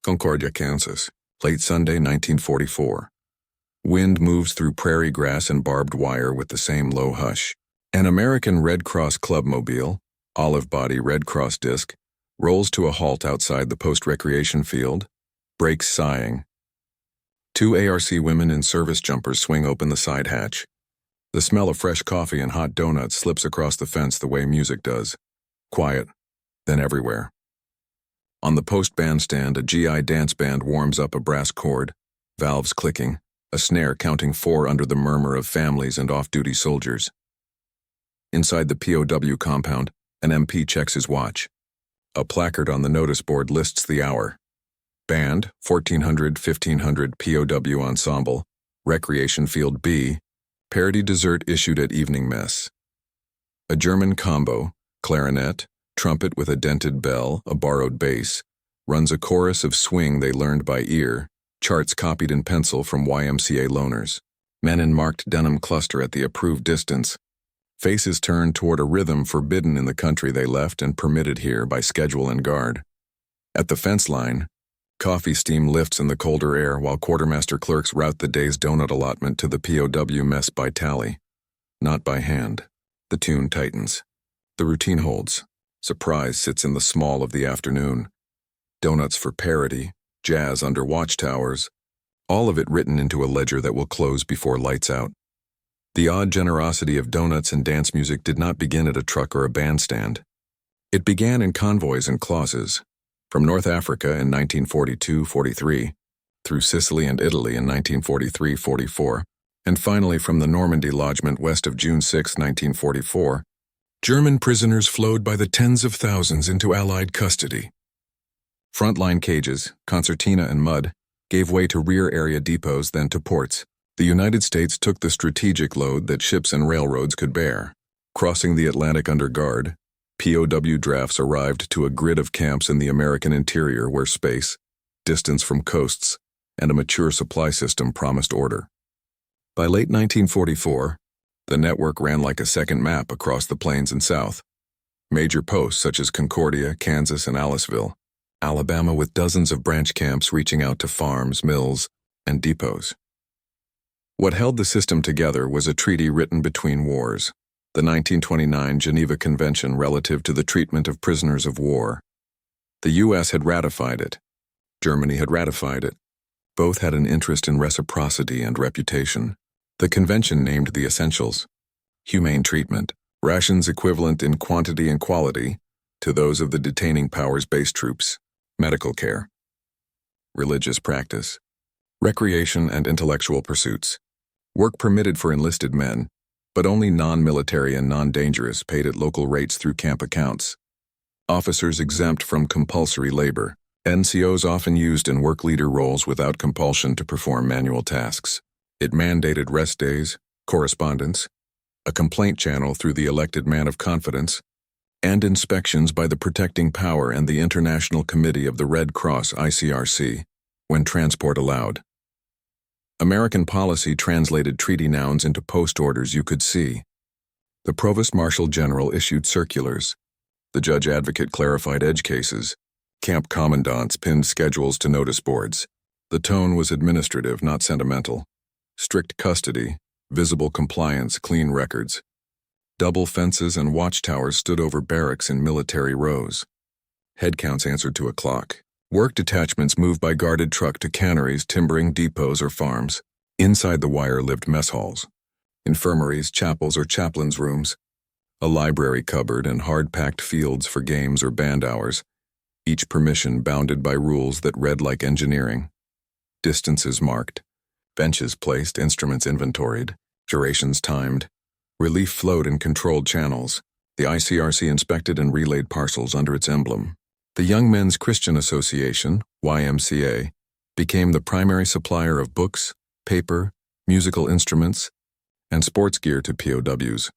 Concordia, Kansas, late Sunday, 1944. Wind moves through prairie grass and barbed wire with the same low hush. An American Red Cross clubmobile, olive body Red Cross disc, rolls to a halt outside the post-recreation field, brakes sighing. Two ARC women in service jumpers swing open the side hatch. The smell of fresh coffee and hot donuts slips across the fence the way music does. Quiet, then everywhere. On the post bandstand, a GI dance band warms up a brass cord, valves clicking, a snare counting 4 under the murmur of families and off-duty soldiers. Inside the POW compound, an MP checks his watch. A placard on the notice board lists the hour. Band, 1400-1500 POW Ensemble, Recreation Field B, Parity dessert issued at evening mess. A German combo, clarinet, trumpet with a dented bell, a borrowed bass, runs a chorus of swing they learned by ear, charts copied in pencil from YMCA loners. Men in marked denim cluster at the approved distance, faces turned toward a rhythm forbidden in the country they left and permitted here by schedule and guard. At the fence line, coffee steam lifts in the colder air while quartermaster clerks route the day's donut allotment to the POW mess by tally, not by hand. The tune tightens. The routine holds. Surprise sits in the small of the afternoon. Donuts for Parity, jazz under watchtowers, all of it written into a ledger that will close before lights out. The odd generosity of donuts and dance music did not begin at a truck or a bandstand. It began in convoys and clauses, from North Africa in 1942-43, through Sicily and Italy in 1943-44, and finally from the Normandy lodgment west of June 6, 1944, German prisoners flowed by the tens of thousands into Allied custody. Frontline cages, concertina and mud, gave way to rear area depots, then to ports. The United States took the strategic load that ships and railroads could bear. Crossing the Atlantic under guard, POW drafts arrived to a grid of camps in the American interior where space, distance from coasts, and a mature supply system promised order. By late 1944, the network ran like a second map across the plains and south. Major posts such as Concordia, Kansas, and Aliceville, Alabama, with dozens of branch camps reaching out to farms, mills, and depots. What held the system together was a treaty written between wars, the 1929 Geneva Convention relative to the treatment of prisoners of war. The U.S. had ratified it. Germany had ratified it. Both had an interest in reciprocity and reputation. The convention named the essentials: humane treatment, rations equivalent in quantity and quality to those of the detaining powers' base troops, medical care, religious practice, recreation and intellectual pursuits, work permitted for enlisted men, but only non-military and non-dangerous paid at local rates through camp accounts, officers exempt from compulsory labor, NCOs often used in work leader roles without compulsion to perform manual tasks. It mandated rest days, correspondence, a complaint channel through the elected man of confidence, and inspections by the protecting power and the International Committee of the Red Cross ICRC, when transport allowed. American policy translated treaty nouns into post orders you could see. The Provost Marshal General issued circulars. The Judge Advocate clarified edge cases. Camp commandants pinned schedules to notice boards. The tone was administrative, not sentimental. Strict custody, visible compliance, clean records. Double fences and watchtowers stood over barracks in military rows. Headcounts answered to a clock. Work detachments moved by guarded truck to canneries, timbering depots, or farms. Inside the wire lived mess halls, infirmaries, chapels, or chaplains' rooms, a library cupboard, and hard-packed fields for games or band hours, each permission bounded by rules that read like engineering. Distances marked, benches placed, instruments inventoried, durations timed. Relief flowed in controlled channels. The ICRC inspected and relayed parcels under its emblem. The Young Men's Christian Association, YMCA, became the primary supplier of books, paper, musical instruments, and sports gear to POWs,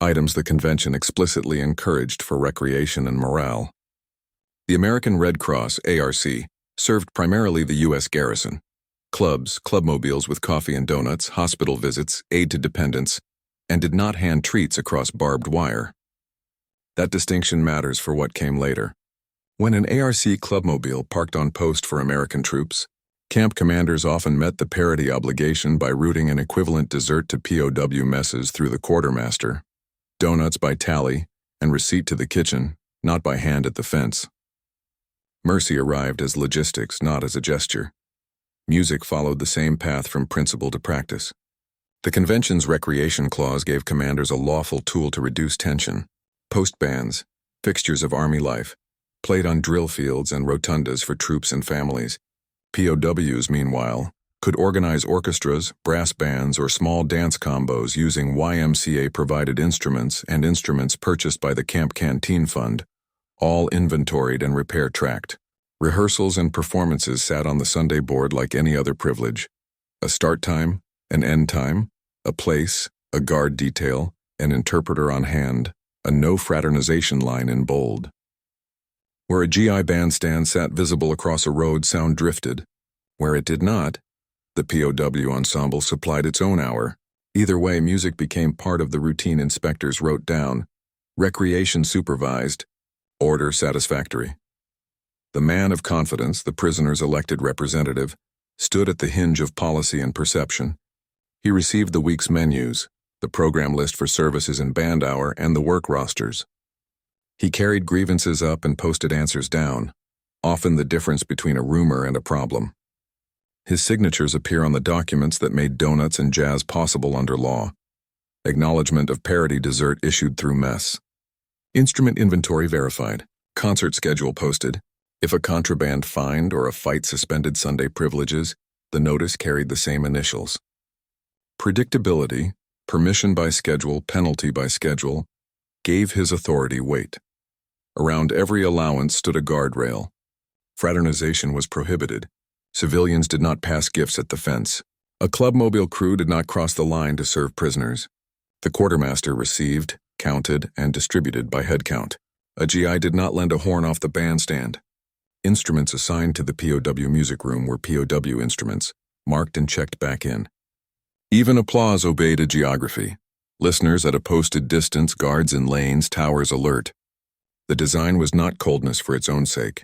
items the convention explicitly encouraged for recreation and morale. The American Red Cross, ARC, served primarily the U.S. garrison. Clubs, clubmobiles with coffee and donuts, hospital visits, aid to dependents, and did not hand treats across barbed wire. That distinction matters for what came later. When an ARC clubmobile parked on post for American troops, camp commanders often met the parity obligation by routing an equivalent dessert to POW messes through the quartermaster, donuts by tally, and receipt to the kitchen, not by hand at the fence. Mercy arrived as logistics, not as a gesture. Music followed the same path from principle to practice. The convention's recreation clause gave commanders a lawful tool to reduce tension. Post bands, fixtures of Army life, played on drill fields and rotundas for troops and families. POWs, meanwhile, could organize orchestras, brass bands, or small dance combos using YMCA-provided instruments and instruments purchased by the Camp Canteen Fund, all inventoried and repair-tracked. Rehearsals and performances sat on the Sunday board like any other privilege. A start time, an end time, a place, a guard detail, an interpreter on hand, a no fraternization line in bold. Where a GI bandstand sat visible across a road, sound drifted. Where it did not, the POW ensemble supplied its own hour. Either way, music became part of the routine inspectors wrote down. Recreation supervised, order satisfactory. The man of confidence, the prisoner's elected representative, stood at the hinge of policy and perception. He received the week's menus, the program list for services in band hour, and the work rosters. He carried grievances up and posted answers down, often the difference between a rumor and a problem. His signatures appear on the documents that made donuts and jazz possible under law. Acknowledgement of parity dessert issued through mess. Instrument inventory verified. Concert schedule posted. If a contraband fined or a fight suspended Sunday privileges, the notice carried the same initials. Predictability, permission by schedule, penalty by schedule, gave his authority weight. Around every allowance stood a guardrail. Fraternization was prohibited. Civilians did not pass gifts at the fence. A clubmobile crew did not cross the line to serve prisoners. The quartermaster received, counted, and distributed by headcount. A GI did not lend a horn off the bandstand. Instruments assigned to the POW music room were POW instruments, marked and checked back in. Even applause obeyed a geography. Listeners at a posted distance, guards in lanes, towers alert. The design was not coldness for its own sake.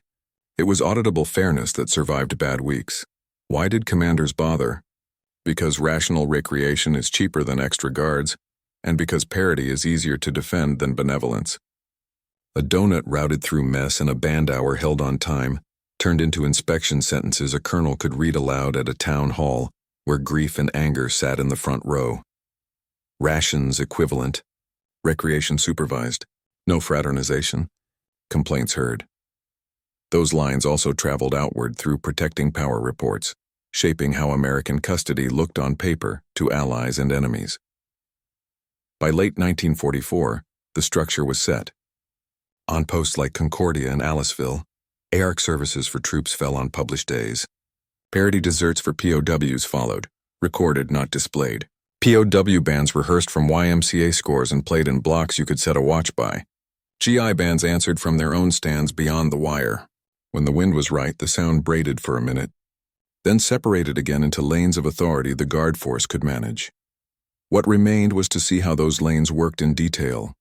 It was auditable fairness that survived bad weeks. Why did commanders bother? Because rational recreation is cheaper than extra guards, and because parity is easier to defend than benevolence. A donut routed through mess and a band hour held on time turned into inspection sentences a colonel could read aloud at a town hall where grief and anger sat in the front row. Rations equivalent. Recreation supervised. No fraternization. Complaints heard. Those lines also traveled outward through protecting power reports, shaping how American custody looked on paper to allies and enemies. By late 1944, the structure was set. On posts like Concordia and Aliceville, ARC services for troops fell on published days. Parity desserts for POWs followed, recorded, not displayed. POW bands rehearsed from YMCA scores and played in blocks you could set a watch by. GI bands answered from their own stands beyond the wire. When the wind was right, the sound braided for a minute, then separated again into lanes of authority the guard force could manage. What remained was to see how those lanes worked in detail,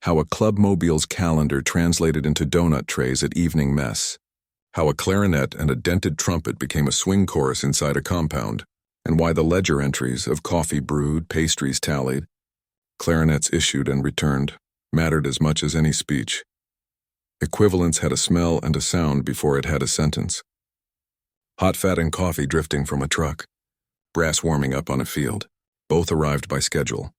how a clubmobile's calendar translated into donut trays at evening mess, how a clarinet and a dented trumpet became a swing chorus inside a compound, and why the ledger entries of coffee brewed, pastries tallied, clarinets issued and returned, mattered as much as any speech. Equivalence had a smell and a sound before it had a sentence. Hot fat and coffee drifting from a truck, brass warming up on a field, both arrived by schedule.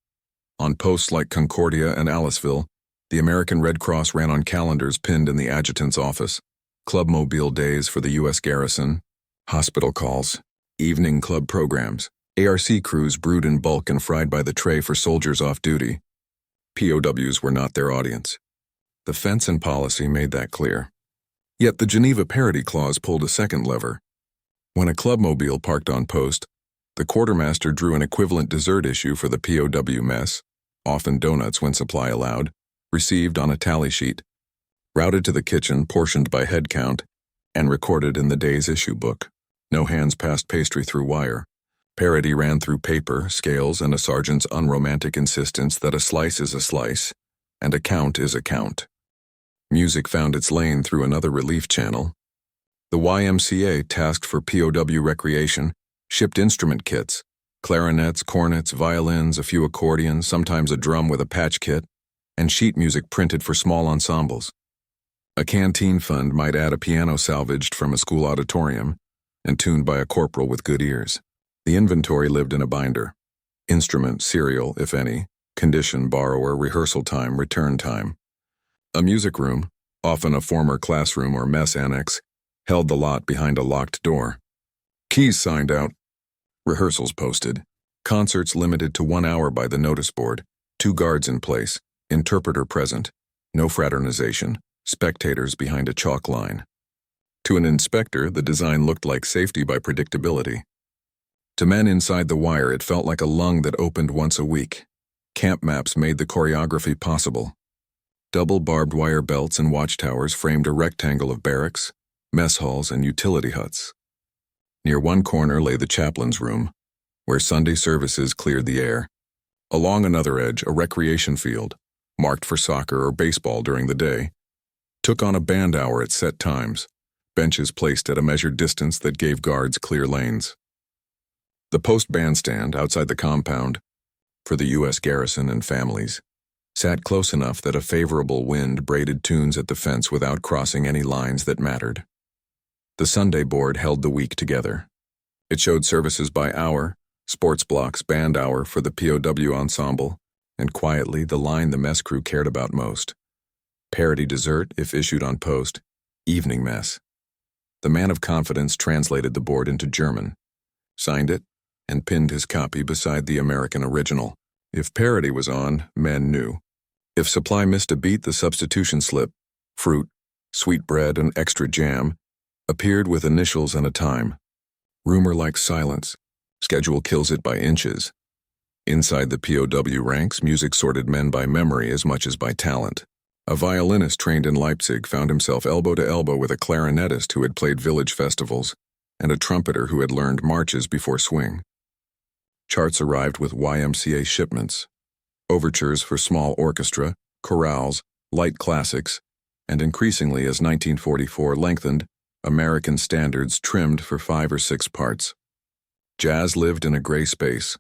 On posts like Concordia and Aliceville, the American Red Cross ran on calendars pinned in the adjutant's office. Clubmobile days for the U.S. garrison, hospital calls, evening club programs. ARC crews brewed in bulk and fried by the tray for soldiers off duty. POWs were not their audience. The fence and policy made that clear. Yet the Geneva Parity Clause pulled a second lever. When a clubmobile parked on post, the quartermaster drew an equivalent dessert issue for the POW mess, often donuts when supply allowed, received on a tally sheet, routed to the kitchen, portioned by head count, and recorded in the day's issue book. No hands passed pastry through wire. Parity ran through paper, scales, and a sergeant's unromantic insistence that a slice is a slice, and a count is a count. Music found its lane through another relief channel. The YMCA, tasked for POW recreation, shipped instrument kits, clarinets, cornets, violins, a few accordions, sometimes a drum with a patch kit, and sheet music printed for small ensembles. A canteen fund might add a piano salvaged from a school auditorium and tuned by a corporal with good ears. The inventory lived in a binder. Instrument, serial, if any, condition, borrower, rehearsal time, return time. A music room, often a former classroom or mess annex, held the lot behind a locked door. Keys signed out. Rehearsals posted. Concerts limited to 1 hour by the notice board. 2 guards in place. Interpreter present. No fraternization. Spectators behind a chalk line. To an inspector, the design looked like safety by predictability. To men inside the wire, it felt like a lung that opened once a week. Camp maps made the choreography possible. Double barbed wire belts and watchtowers framed a rectangle of barracks, mess halls, and utility huts. Near one corner lay the chaplain's room, where Sunday services cleared the air. Along another edge, a recreation field, marked for soccer or baseball during the day, took on a band hour at set times, benches placed at a measured distance that gave guards clear lanes. The post bandstand outside the compound, for the U.S. garrison and families, sat close enough that a favorable wind braided tunes at the fence without crossing any lines that mattered. The Sunday board held the week together. It showed services by hour, sports blocks, band hour for the POW ensemble, and quietly the line the mess crew cared about most. Parity dessert, if issued on post, evening mess. The man of confidence translated the board into German, signed it, and pinned his copy beside the American original. If parity was on, men knew. If supply missed a beat, the substitution slip, fruit, sweet bread, and extra jam, appeared with initials and a time. Rumor likes silence. Schedule kills it by inches. Inside the POW ranks, music sorted men by memory as much as by talent. A violinist trained in Leipzig found himself elbow to elbow with a clarinetist who had played village festivals and a trumpeter who had learned marches before swing. Charts arrived with YMCA shipments, overtures for small orchestra, chorales, light classics, and increasingly as 1944 lengthened, American standards trimmed for 5 or 6 parts. Jazz lived in a gray space,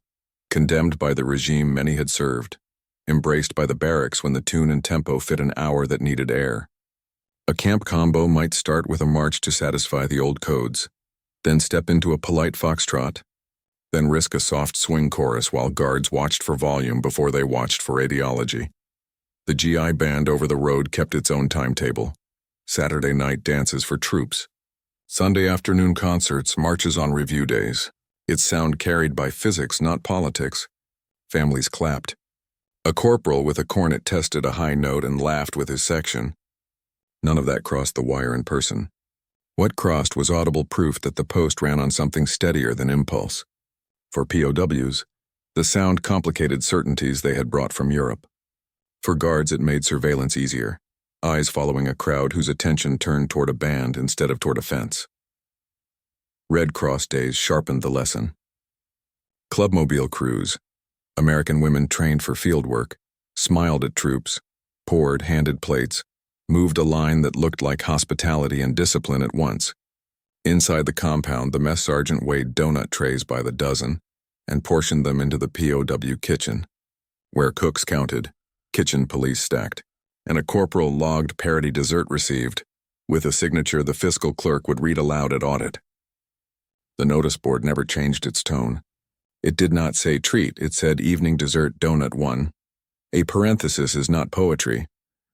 condemned by the regime many had served, embraced by the barracks when the tune and tempo fit an hour that needed air. A camp combo might start with a march to satisfy the old codes, then step into a polite foxtrot, then risk a soft swing chorus while guards watched for volume before they watched for ideology. The GI band over the road kept its own timetable. Saturday night dances for troops. Sunday afternoon concerts, marches on review days. Its sound carried by physics, not politics. Families clapped. A corporal with a cornet tested a high note and laughed with his section. None of that crossed the wire in person. What crossed was audible proof that the post ran on something steadier than impulse. For POWs, the sound complicated certainties they had brought from Europe. For guards, it made surveillance easier, eyes following a crowd whose attention turned toward a band instead of toward a fence. Red Cross days sharpened the lesson. Clubmobile crews, American women trained for field work, smiled at troops, poured, handed plates, moved a line that looked like hospitality and discipline at once. Inside the compound, the mess sergeant weighed donut trays by the dozen and portioned them into the POW kitchen, where cooks counted, kitchen police stacked, and a corporal logged parity dessert received, with a signature the fiscal clerk would read aloud at audit. The notice board never changed its tone. It did not say treat, it said evening dessert donut 1. A parenthesis is not poetry.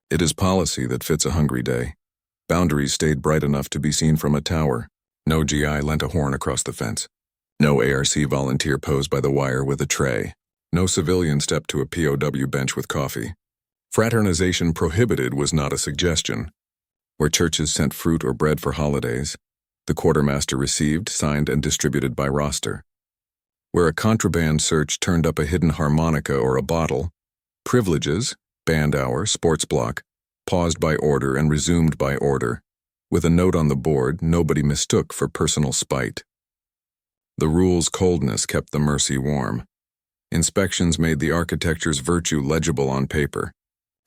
It is policy that fits a hungry day. Boundaries stayed bright enough to be seen from a tower. No GI lent a horn across the fence. No ARC volunteer posed by the wire with a tray. No civilian stepped to a POW bench with coffee. Fraternization prohibited was not a suggestion. Where churches sent fruit or bread for holidays, the quartermaster received, signed, and distributed by roster. Where a contraband search turned up a hidden harmonica or a bottle, privileges, band hour, sports block, paused by order and resumed by order, with a note on the board nobody mistook for personal spite. The rule's coldness kept the mercy warm. Inspections made the architecture's virtue legible on paper.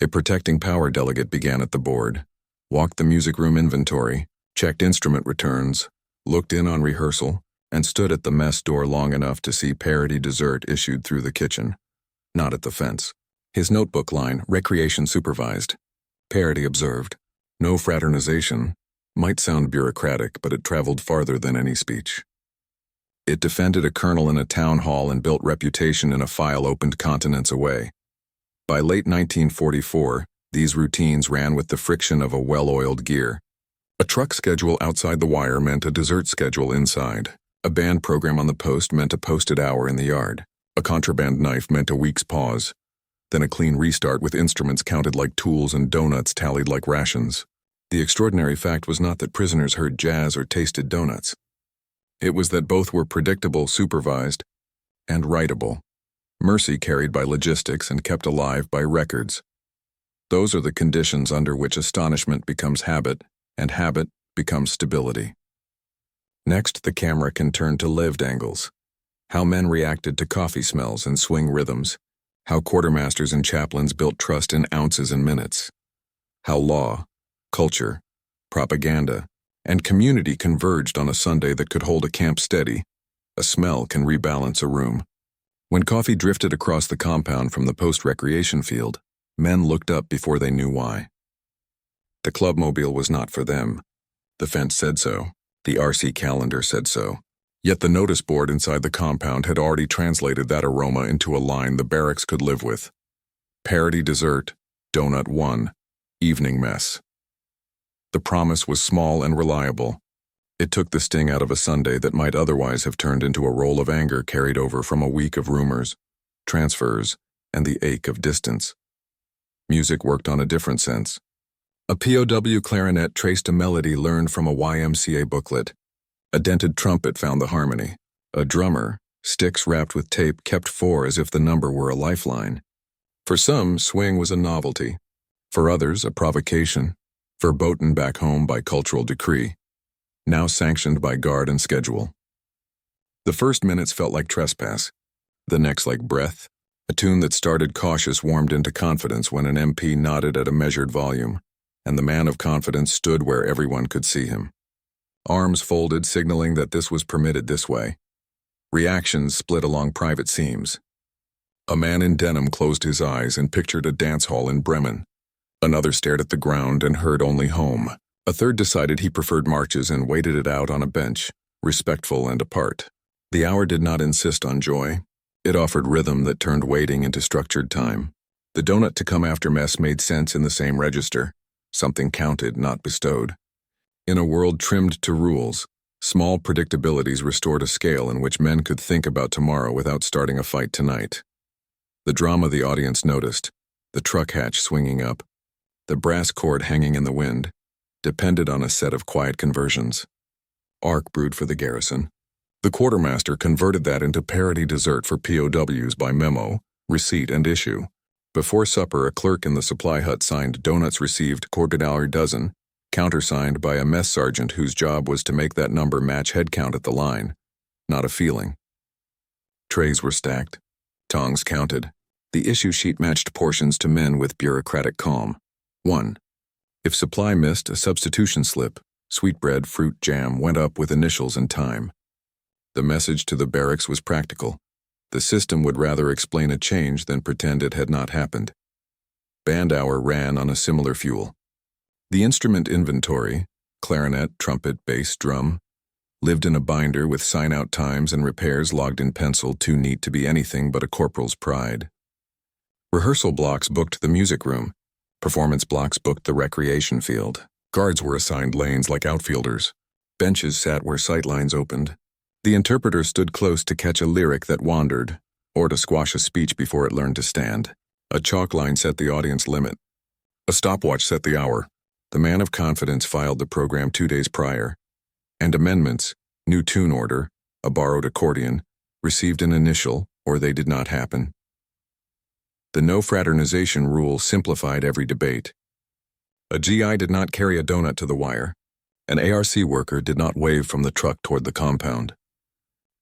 A protecting power delegate began at the board. walked the music room inventory, checked instrument returns, looked in on rehearsal, and stood at the mess door long enough to see Parity dessert issued through the kitchen, not at the fence. His notebook line, recreation supervised. Parity observed, no fraternization, might sound bureaucratic, but it traveled farther than any speech. It defended a colonel in a town hall and built reputation in a file opened continents away. By late 1944, these routines ran with the friction of a well-oiled gear. A truck schedule outside the wire meant a dessert schedule inside. A band program on the post meant a posted hour in the yard. A contraband knife meant a week's pause. Then a clean restart with instruments counted like tools and donuts tallied like rations. The extraordinary fact was not that prisoners heard jazz or tasted donuts. It was that both were predictable, supervised, and writable. Mercy carried by logistics and kept alive by records. Those are the conditions under which astonishment becomes habit, and habit becomes stability. Next, the camera can turn to lived angles. How men reacted to coffee smells and swing rhythms. How quartermasters and chaplains built trust in ounces and minutes. How law, culture, propaganda, and community converged on a Sunday that could hold a camp steady. A smell can rebalance a room. When coffee drifted across the compound from the post-recreation field, men looked up before they knew why. The clubmobile was not for them. The fence said so. The RC calendar said so. Yet the notice board inside the compound had already translated that aroma into a line the barracks could live with. Parity dessert, donut 1, evening mess. The promise was small and reliable. It took the sting out of a Sunday that might otherwise have turned into a roll of anger carried over from a week of rumors, transfers, and the ache of distance. Music worked on a different sense. A POW clarinet traced a melody learned from a YMCA booklet. A dented trumpet found the harmony. A drummer, sticks wrapped with tape, kept 4 as if the number were a lifeline. For some, swing was a novelty. For others, a provocation, verboten back home by cultural decree, now sanctioned by guard and schedule. The first minutes felt like trespass, the next like breath. A tune that started cautious warmed into confidence when an MP nodded at a measured volume, and the man of confidence stood where everyone could see him. Arms folded, signaling that this was permitted this way. Reactions split along private seams. A man in denim closed his eyes and pictured a dance hall in Bremen. Another stared at the ground and heard only home. A third decided he preferred marches and waited it out on a bench, respectful and apart. The hour did not insist on joy. It offered rhythm that turned waiting into structured time. The donut to come after mess made sense in the same register. Something counted, not bestowed. In a world trimmed to rules, small predictabilities restored a scale in which men could think about tomorrow without starting a fight tonight. The drama the audience noticed, the truck hatch swinging up, the brass cord hanging in the wind, depended on a set of quiet conversions. Ark brewed for the garrison. The quartermaster converted that into parity dessert for POWs by memo, receipt, and issue. Before supper, a clerk in the supply hut signed donuts received $quarter dozen, countersigned by a mess sergeant whose job was to make that number match headcount at the line, not a feeling. Trays were stacked. Tongs counted. The issue sheet matched portions to men with bureaucratic calm. 1. If supply missed, a substitution slip, sweetbread, fruit, jam, went up with initials and time. The message to the barracks was practical. The system would rather explain a change than pretend it had not happened. Band hour ran on a similar fuel. The instrument inventory, clarinet, trumpet, bass, drum, lived in a binder with sign-out times and repairs logged in pencil, too neat to be anything but a corporal's pride. Rehearsal blocks booked the music room. Performance blocks booked the recreation field. Guards were assigned lanes like outfielders. Benches sat where sightlines opened. The interpreter stood close to catch a lyric that wandered, or to squash a speech before it learned to stand. A chalk line set the audience limit. A stopwatch set the hour. The man of confidence filed the program 2 days prior. And amendments, new tune order, a borrowed accordion, received an initial, or they did not happen. The no fraternization rule simplified every debate. A GI did not carry a donut to the wire. An ARC worker did not wave from the truck toward the compound.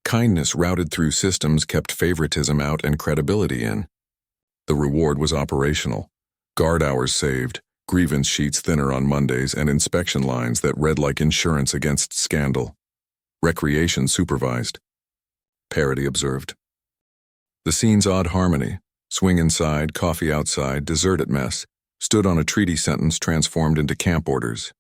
Kindness routed through systems kept favoritism out and credibility in. The reward was operational. Guard hours saved, grievance sheets thinner on Mondays, and inspection lines that read like insurance against scandal. Recreation supervised. Parity observed. The scene's odd harmony, swing inside, coffee outside, dessert at mess, stood on a treaty sentence transformed into camp orders.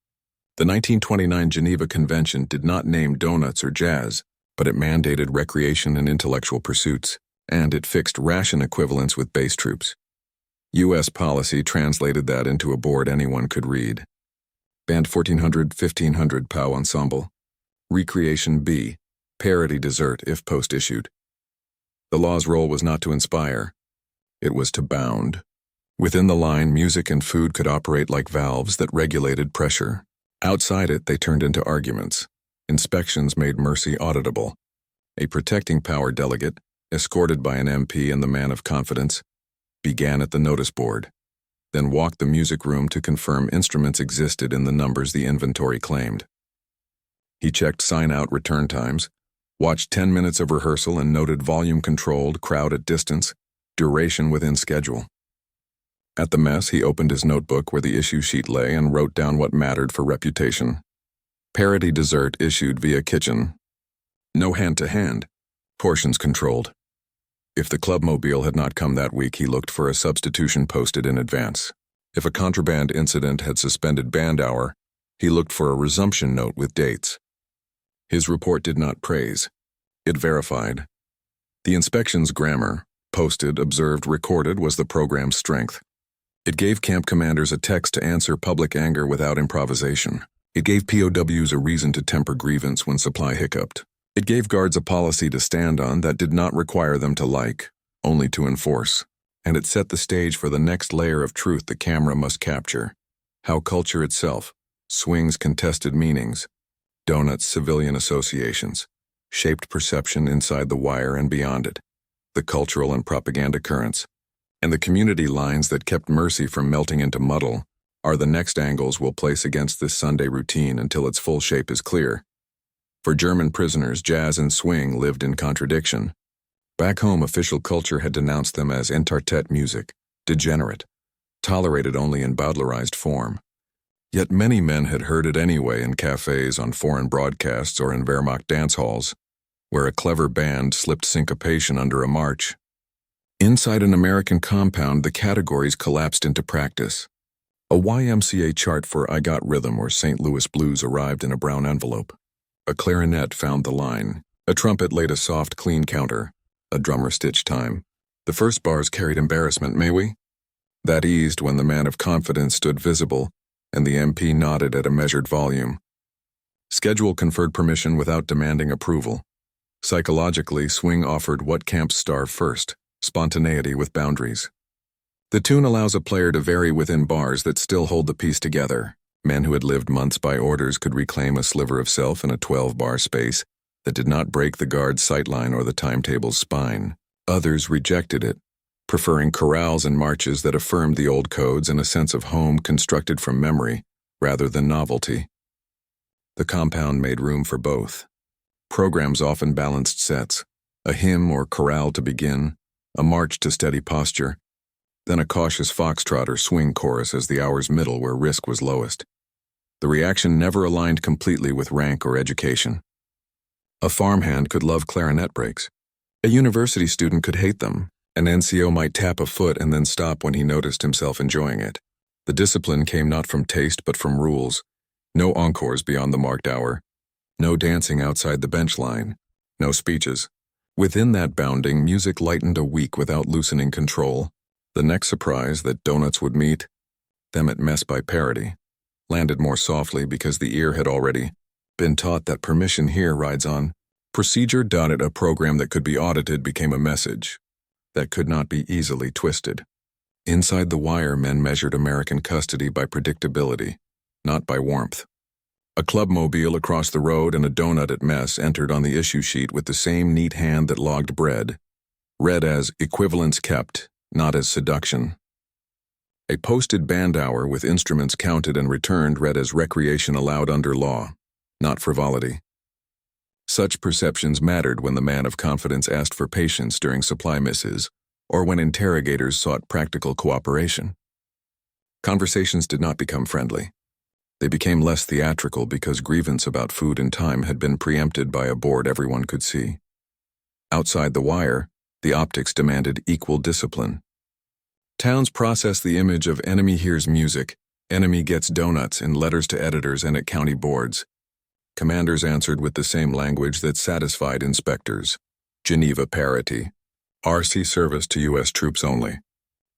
The 1929 Geneva Convention did not name donuts or jazz, but it mandated recreation and intellectual pursuits, and it fixed ration equivalence with base troops. U.S. policy translated that into a board anyone could read. Band 1400-1500 POW Ensemble. Recreation B. Parity dessert if post-issued. The law's role was not to inspire. It was to bound. Within the line, music and food could operate like valves that regulated pressure. Outside it, they turned into arguments. Inspections made mercy auditable. A protecting power delegate, escorted by an MP and the man of confidence, began at the notice board, then walked the music room to confirm instruments existed in the numbers the inventory claimed. He checked sign-out return times, watched 10 minutes of rehearsal and noted volume-controlled, crowd at distance, duration within schedule. At the mess, he opened his notebook where the issue sheet lay and wrote down what mattered for reputation. Parity dessert issued via kitchen. No hand-to-hand. Portions controlled. If the clubmobile had not come that week, he looked for a substitution posted in advance. If a contraband incident had suspended band hour, he looked for a resumption note with dates. His report did not praise. It verified. The inspection's grammar, posted, observed, recorded, was the program's strength. It gave camp commanders a text to answer public anger without improvisation. It gave POWs a reason to temper grievance when supply hiccuped. It gave guards a policy to stand on that did not require them to like, only to enforce. And it set the stage for the next layer of truth the camera must capture. How culture itself, swings contested meanings, donuts civilian associations, shaped perception inside the wire and beyond it, the cultural and propaganda currents, and the community lines that kept mercy from melting into muddle are the next angles we'll place against this Sunday routine until its full shape is clear. For German prisoners, jazz and swing lived in contradiction. Back home, official culture had denounced them as entartet music, degenerate, tolerated only in bowdlerized form. Yet many men had heard it anyway in cafes, on foreign broadcasts, or in Wehrmacht dance halls, where a clever band slipped syncopation under a march. Inside an American compound, the categories collapsed into practice. A YMCA chart for I Got Rhythm or St. Louis Blues arrived in a brown envelope. A clarinet found the line. A trumpet laid a soft, clean counter. A drummer stitched time. The first bars carried embarrassment, may we? That eased when the man of confidence stood visible, and the MP nodded at a measured volume. Schedule conferred permission without demanding approval. Psychologically, swing offered what camps starve first: spontaneity with boundaries. The tune allows a player to vary within bars that still hold the piece together. Men who had lived months by orders could reclaim a sliver of self in a 12-bar space that did not break the guard's sightline or the timetable's spine. Others rejected it, preferring chorales and marches that affirmed the old codes and a sense of home constructed from memory rather than novelty. The compound made room for both. Programs often balanced sets: a hymn or chorale to begin, a march to steady posture, then a cautious foxtrot or swing chorus as the hour's middle where risk was lowest. The reaction never aligned completely with rank or education. A farmhand could love clarinet breaks. A university student could hate them. An NCO might tap a foot and then stop when he noticed himself enjoying it. The discipline came not from taste but from rules. No encores beyond the marked hour. No dancing outside the bench line. No speeches. Within that bounding, music lightened a week without loosening control. The next surprise that donuts would meet them at mess by Parity landed more softly because the ear had already been taught that permission here rides on procedure. A program that could be audited became a message that could not be easily twisted. Inside the wire, men measured American custody by predictability, not by warmth. A clubmobile across the road and a donut at mess entered on the issue sheet with the same neat hand that logged bread, read as equivalence kept, not as seduction. A posted band hour with instruments counted and returned read as recreation allowed under law, not frivolity. Such perceptions mattered when the man of confidence asked for patience during supply misses, or when interrogators sought practical cooperation. Conversations did not become friendly. They became less theatrical because grievance about food and time had been preempted by a board everyone could see. Outside the wire, the optics demanded equal discipline. Towns process the image of enemy hears music, enemy gets donuts in letters to editors and at county boards. Commanders answered with the same language that satisfied inspectors. Geneva Parity. RC service to U.S. troops only.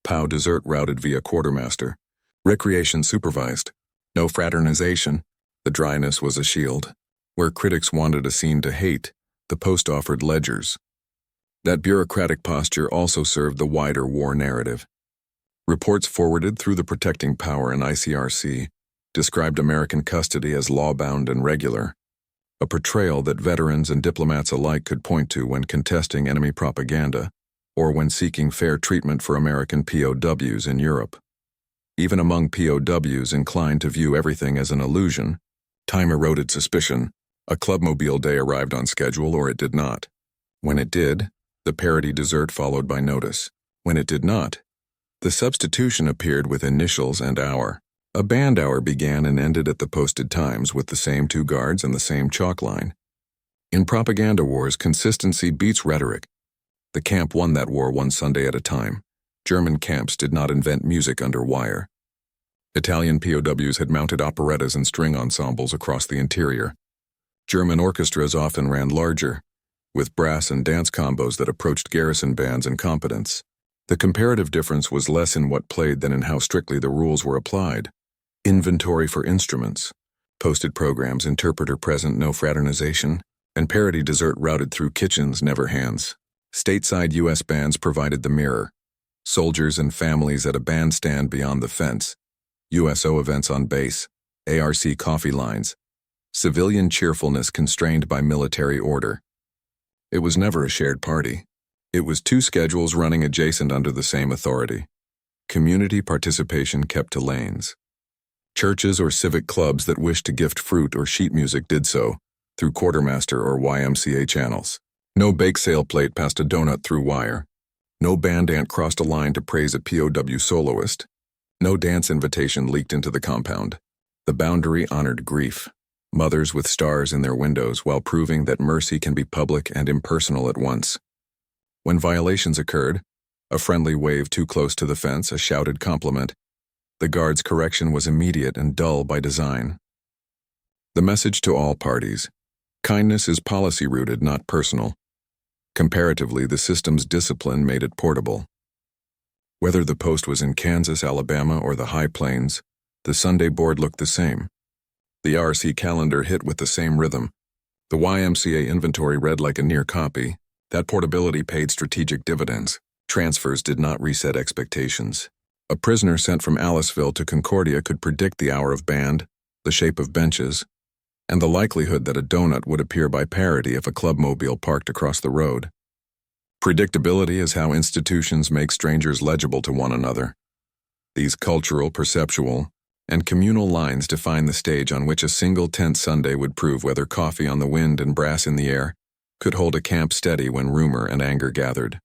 POW dessert routed via quartermaster. Recreation supervised. No fraternization. The dryness was a shield. Where critics wanted a scene to hate, the Post offered ledgers. That bureaucratic posture also served the wider war narrative. Reports forwarded through the protecting power in ICRC described American custody as law-bound and regular, a portrayal that veterans and diplomats alike could point to when contesting enemy propaganda or when seeking fair treatment for American POWs in Europe. Even among POWs inclined to view everything as an illusion, time eroded suspicion. A clubmobile day arrived on schedule or it did not. When it did, the Parity dessert followed by notice. When it did not, the substitution appeared with initials and hour. A band hour began and ended at the posted times with the same 2 guards and the same chalk line. In propaganda wars, consistency beats rhetoric. The camp won that war one Sunday at a time. German camps did not invent music under wire. Italian POWs had mounted operettas and string ensembles across the interior. German orchestras often ran larger, with brass and dance combos that approached garrison bands in competence. The comparative difference was less in what played than in how strictly the rules were applied. Inventory for instruments, posted programs, interpreter present, no fraternization, and Parity dessert routed through kitchens, never hands. Stateside U.S. bands provided the mirror. Soldiers and families at a bandstand beyond the fence. USO events on base. ARC coffee lines. Civilian cheerfulness constrained by military order. It was never a shared party. It was 2 schedules running adjacent under the same authority. Community participation kept to lanes. Churches or civic clubs that wished to gift fruit or sheet music did so, through Quartermaster or YMCA channels. No bake sale plate passed a donut through wire. No band ant crossed a line to praise a POW soloist. No dance invitation leaked into the compound. The boundary honored grief. Mothers with stars in their windows while proving that mercy can be public and impersonal at once. When violations occurred, a friendly wave too close to the fence, a shouted compliment, the guard's correction was immediate and dull by design. The message to all parties: kindness is policy-rooted, not personal. Comparatively, the system's discipline made it portable. Whether the post was in Kansas, Alabama, or the High Plains, the Sunday board looked the same. The RC calendar hit with the same rhythm. The YMCA inventory read like a near copy. That portability paid strategic dividends. Transfers did not reset expectations. A prisoner sent from Aliceville to Concordia could predict the hour of band, the shape of benches, and the likelihood that a donut would appear by Parity if a clubmobile parked across the road. Predictability is how institutions make strangers legible to one another. These cultural, perceptual, and communal lines define the stage on which a single tent Sunday would prove whether coffee on the wind and brass in the air could hold a camp steady when rumor and anger gathered.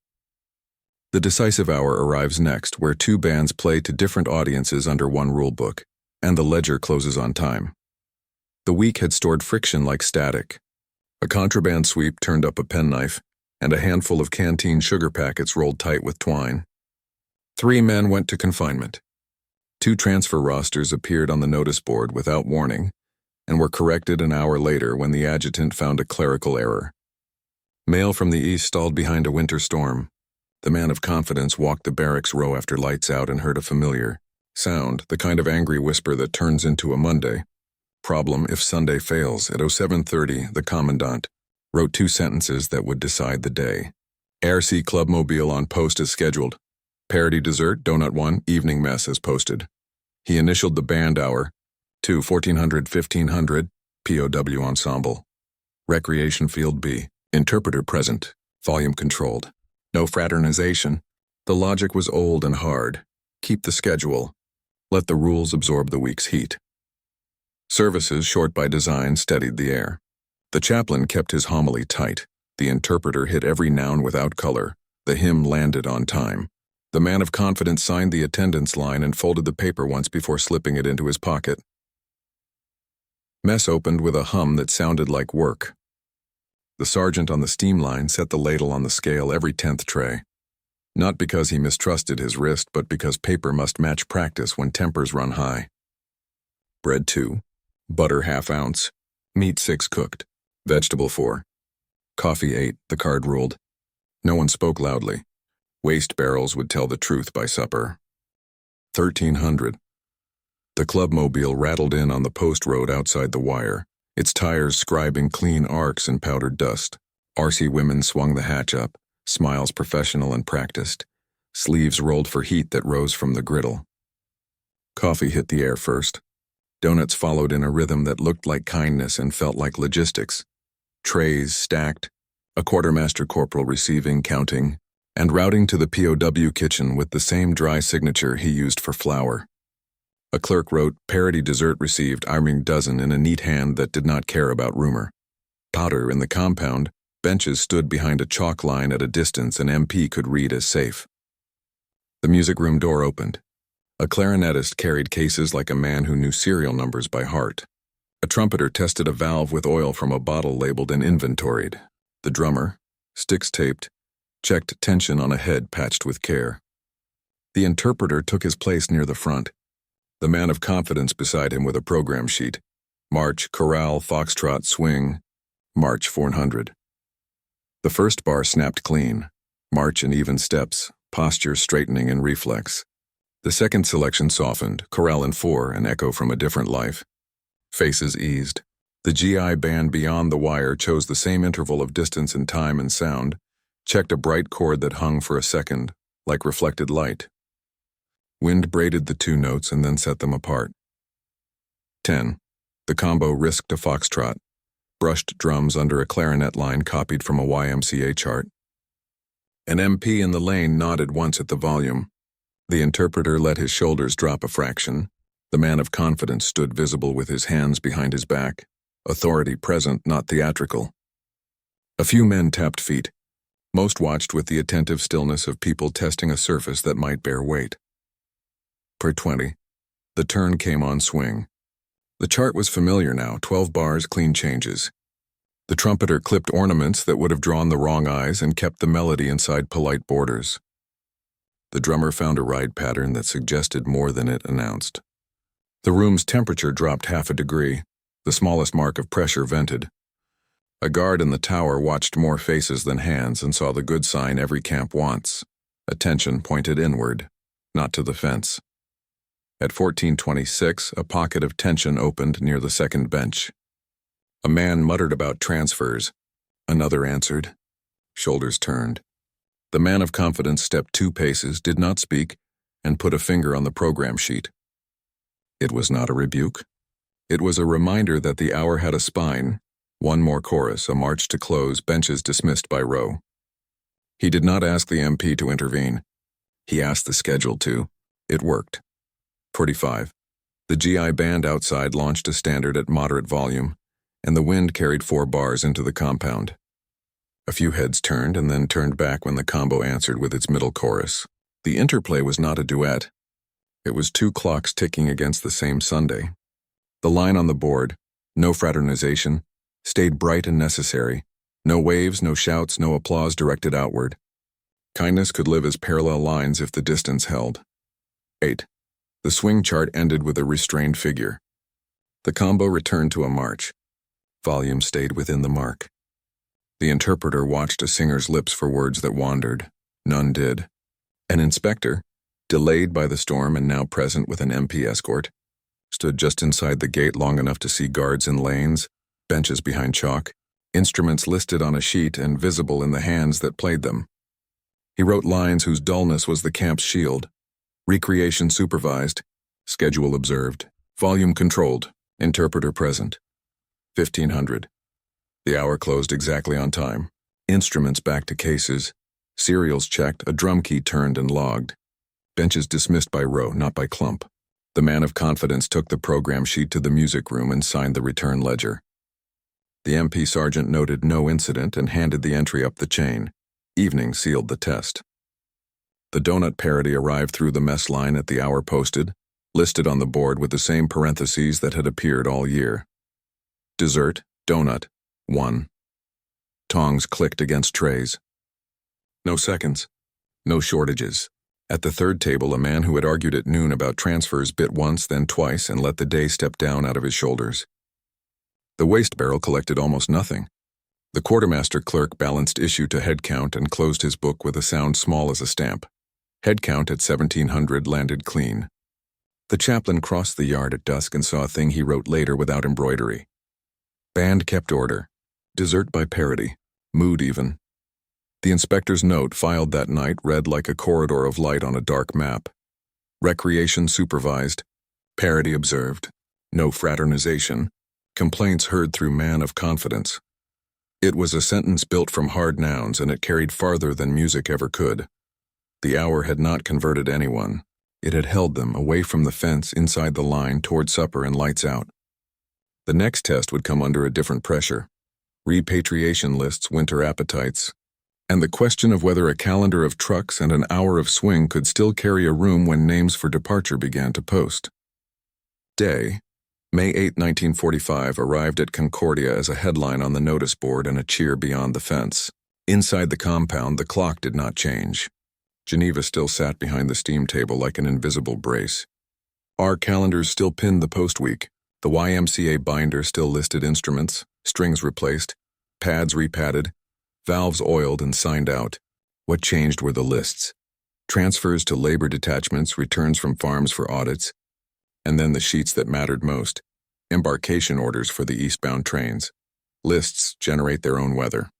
The decisive hour arrives next, where 2 bands play to different audiences under one rulebook, and the ledger closes on time. The week had stored friction like static. A contraband sweep turned up a penknife, and a handful of canteen sugar packets rolled tight with twine. 3 men went to confinement. 2 transfer rosters appeared on the notice board without warning, and were corrected an hour later when the adjutant found a clerical error. Mail from the east stalled behind a winter storm. The man of confidence walked the barracks row after lights out and heard a familiar sound, the kind of angry whisper that turns into a Monday. Problem if Sunday fails. At 07:30, the commandant wrote 2 sentences that would decide the day. ARC clubmobile on post as scheduled. Parity dessert, donut 1, evening mess as posted. He initialed the band hour to 1400-1500, POW ensemble. Recreation field B. Interpreter present. Volume controlled. No fraternization. The logic was old and hard. Keep the schedule. Let the rules absorb the week's heat. Services, short by design, steadied the air. The chaplain kept his homily tight. The interpreter hit every noun without color. The hymn landed on time. The man of confidence signed the attendance line and folded the paper once before slipping it into his pocket. Mess opened with a hum that sounded like work. The sergeant on the steam line set the ladle on the scale every 10th tray. Not because he mistrusted his wrist, but because paper must match practice when tempers run high. Bread 2, butter ½ ounce, meat 6 cooked, vegetable 4. Coffee 8, the card ruled. No one spoke loudly. Waste barrels would tell the truth by supper. 1300. The clubmobile rattled in on the post road outside the wire, its tires scribing clean arcs in powdered dust. RC women swung the hatch up, smiles professional and practiced. Sleeves rolled for heat that rose from the griddle. Coffee hit the air first. Donuts followed in a rhythm that looked like kindness and felt like logistics. Trays stacked, a quartermaster corporal receiving, counting, and routing to the POW kitchen with the same dry signature he used for flour. A clerk wrote, "Parity dessert received, ironing dozen," in a neat hand that did not care about rumor. Powder in the compound, benches stood behind a chalk line at a distance an MP could read as safe. The music room door opened. A clarinetist carried cases like a man who knew serial numbers by heart. A trumpeter tested a valve with oil from a bottle labeled and inventoried. The drummer, sticks taped, checked tension on a head patched with care. The interpreter took his place near the front, the man of confidence beside him with a program sheet. March, chorale, foxtrot, swing, march 400. The first bar snapped clean, march in even steps, posture straightening in reflex. The second selection softened, chorale in 4, an echo from a different life. Faces eased. The GI band beyond the wire chose the same interval of distance in time and sound, checked a bright chord that hung for a second, like reflected light. Wind braided the 2 notes and then set them apart. 10. The combo risked a foxtrot, brushed drums under a clarinet line copied from a YMCA chart. An MP in the lane nodded once at the volume. The interpreter let his shoulders drop a fraction. The man of confidence stood visible with his hands behind his back, authority present, not theatrical. A few men tapped feet. Most watched with the attentive stillness of people testing a surface that might bear weight. Per 20. The turn came on swing. The chart was familiar now, 12 bars, clean changes. The trumpeter clipped ornaments that would have drawn the wrong eyes and kept the melody inside polite borders. The drummer found a ride pattern that suggested more than it announced. The room's temperature dropped ½ a degree, the smallest mark of pressure vented. A guard in the tower watched more faces than hands and saw the good sign every camp wants. Attention pointed inward, not to the fence. At 14:26, a pocket of tension opened near the second bench. A man muttered about transfers. Another answered. Shoulders turned. The man of confidence stepped 2 paces, did not speak, and put a finger on the program sheet. It was not a rebuke. It was a reminder that the hour had a spine. 1 more chorus, a march to close, benches dismissed by row. He did not ask the MP to intervene. He asked the schedule to. It worked. 45. The GI band outside launched a standard at moderate volume, and the wind carried 4 bars into the compound. A few heads turned and then turned back when the combo answered with its middle chorus. The interplay was not a duet. It was 2 clocks ticking against the same Sunday. The line on the board, no fraternization, stayed bright and necessary. No waves, no shouts, no applause directed outward. Kindness could live as parallel lines if the distance held. 8. The swing chart ended with a restrained figure. The combo returned to a march. Volume stayed within the mark. The interpreter watched a singer's lips for words that wandered. None did. An inspector, delayed by the storm and now present with an MP escort, stood just inside the gate long enough to see guards in lanes, benches behind chalk, instruments listed on a sheet and visible in the hands that played them. He wrote lines whose dullness was the camp's shield. Recreation supervised, schedule observed, volume controlled, interpreter present. 1500. The hour closed exactly on time. Instruments back to cases, serials checked, a drum key turned and logged. Benches dismissed by row, not by clump. The man of confidence took the program sheet to the music room and signed the return ledger. The MP sergeant noted no incident and handed the entry up the chain. Evening sealed the test. The donut parity arrived through the mess line at the hour posted, listed on the board with the same parentheses that had appeared all year. Dessert, donut, 1. Tongs clicked against trays. No seconds. No shortages. At the third table, a man who had argued at noon about transfers bit once, then twice, and let the day step down out of his shoulders. The waste barrel collected almost nothing. The quartermaster clerk balanced issue to headcount and closed his book with a sound small as a stamp. Headcount at 1700 landed clean. The chaplain crossed the yard at dusk and saw a thing he wrote later without embroidery. Band kept order. Dessert by Parity. Mood even. The inspector's note filed that night read like a corridor of light on a dark map. Recreation supervised. Parity observed. No fraternization. Complaints heard through man of confidence. It was a sentence built from hard nouns, and it carried farther than music ever could. The hour had not converted anyone. It had held them away from the fence inside the line toward supper and lights out. The next test would come under a different pressure. Repatriation lists, winter appetites, and the question of whether a calendar of trucks and an hour of swing could still carry a room when names for departure began to post. Day, May 8, 1945, arrived at Concordia as a headline on the notice board and a cheer beyond the fence. Inside the compound, the clock did not change. Geneva still sat behind the steam table like an invisible brace. Our calendars still pinned the post week. The YMCA binder still listed instruments, strings replaced, pads repadded, valves oiled and signed out. What changed were the lists. Transfers to labor detachments, returns from farms for audits, and then the sheets that mattered most. Embarkation orders for the eastbound trains. Lists generate their own weather.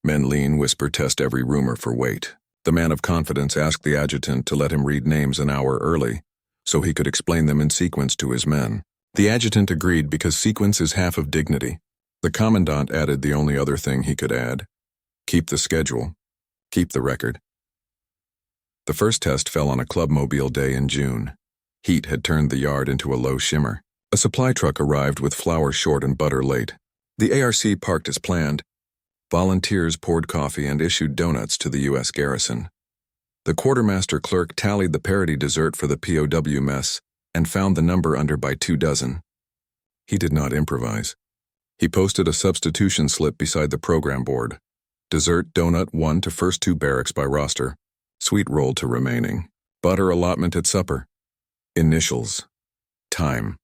Men lean, whisper, test every rumor for weight. The man of confidence asked the adjutant to let him read names an hour early, so he could explain them in sequence to his men. The adjutant agreed because sequence is half of dignity. The commandant added the only other thing he could add. Keep the schedule. Keep the record. The first test fell on a clubmobile day in June. Heat had turned the yard into a low shimmer. A supply truck arrived with flour short and butter late. The ARC parked as planned. Volunteers poured coffee and issued donuts to the U.S. garrison. The quartermaster clerk tallied the Parity dessert for the POW mess and found the number under by 24. He did not improvise. He posted a substitution slip beside the program board. Dessert donut 1 to first 2 barracks by roster. Sweet roll to remaining. Butter allotment at supper. Initials. Time.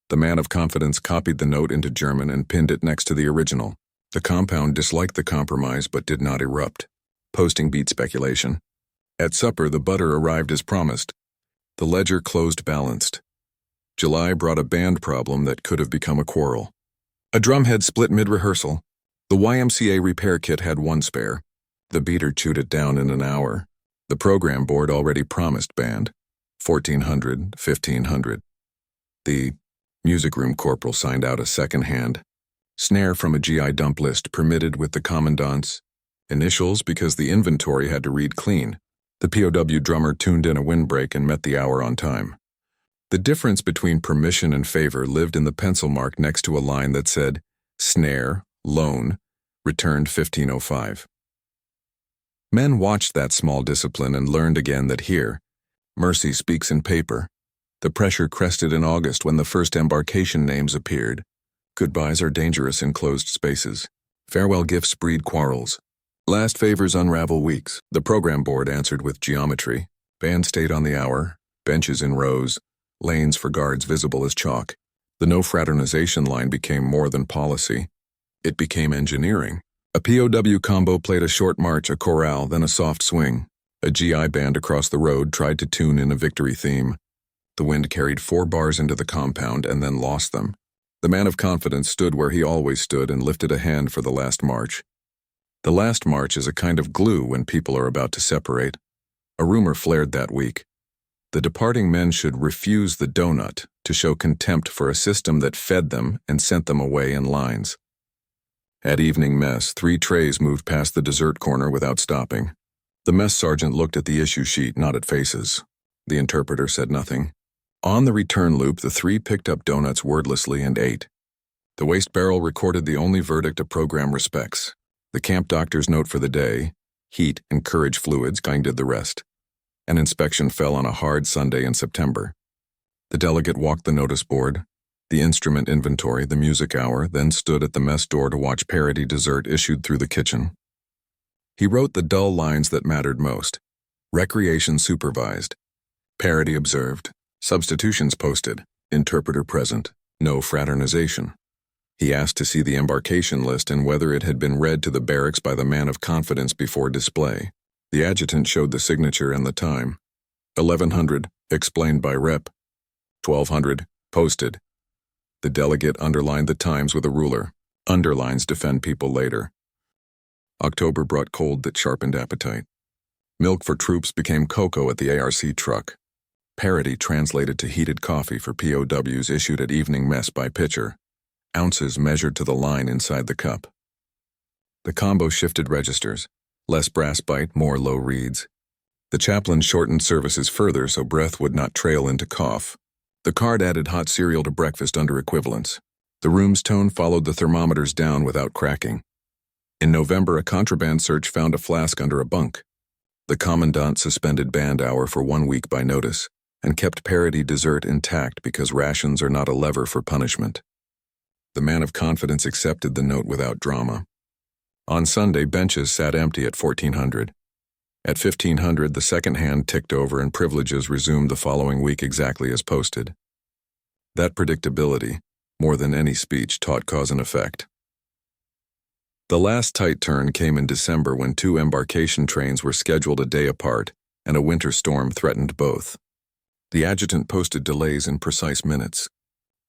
The man of confidence copied the note into German and pinned it next to the original. The compound disliked the compromise but did not erupt. Posting beat speculation. At supper, the butter arrived as promised. The ledger closed balanced. July brought a band problem that could have become a quarrel. A drumhead split mid-rehearsal. The YMCA repair kit had 1 spare. The beater chewed it down in an hour. The program board already promised band. 1400, 1500. The music room corporal signed out a second hand. Snare from a GI dump list permitted with the commandant's initials because the inventory had to read clean. The POW drummer tuned in a windbreak and met the hour on time. The difference between permission and favor lived in the pencil mark next to a line that said, snare, loan, returned 1505. Men watched that small discipline and learned again that here, mercy speaks in paper. The pressure crested in August when the first embarkation names appeared. Goodbyes are dangerous in closed spaces. Farewell gifts breed quarrels. Last favors unravel weeks. The program board answered with geometry. Band stayed on the hour, benches in rows, lanes for guards visible as chalk. The no fraternization line became more than policy. It became engineering. A POW combo played a short march, a chorale, then a soft swing. A GI band across the road tried to tune in a victory theme. The wind carried 4 bars into the compound and then lost them. The man of confidence stood where he always stood and lifted a hand for the last march. The last march is a kind of glue when people are about to separate. A rumor flared that week. The departing men should refuse the donut to show contempt for a system that fed them and sent them away in lines. At evening mess, 3 trays moved past the dessert corner without stopping. The mess sergeant looked at the issue sheet, not at faces. The interpreter said nothing. On the return loop, the 3 picked up donuts wordlessly and ate. The waste barrel recorded the only verdict a program respects. The camp doctor's note for the day, Heat and courage fluids guided the rest. An inspection fell on a hard Sunday in September. The delegate walked the notice board, the instrument inventory, the music hour, then stood at the mess door to watch Parity dessert issued through the kitchen. He wrote the dull lines that mattered most. Recreation supervised. Parity observed. Substitutions posted. Interpreter present. No fraternization. He asked to see the embarkation list and whether it had been read to the barracks by the man of confidence before display. The adjutant showed the signature and the time. 1100, explained by Rep. 1200, posted. The delegate underlined the times with a ruler. Underlines defend people later. October brought cold that sharpened appetite. Milk for troops became cocoa at the ARC truck. Parity translated to heated coffee for POWs issued at evening mess by pitcher. Ounces measured to the line inside the cup. The combo shifted registers. Less brass bite, more low reeds. The chaplain shortened services further so breath would not trail into cough. The card added hot cereal to breakfast under equivalence. The room's tone followed the thermometers down without cracking. In November, a contraband search found a flask under a bunk. The commandant suspended band hour for 1 week by notice and kept Parity dessert intact because rations are not a lever for punishment. The man of confidence accepted the note without drama. On Sunday, benches sat empty at 1400. At 1500, the second hand ticked over and privileges resumed the following week exactly as posted. That predictability, more than any speech, taught cause and effect. The last tight turn came in December when 2 embarkation trains were scheduled a day apart and a winter storm threatened both. The adjutant posted delays in precise minutes.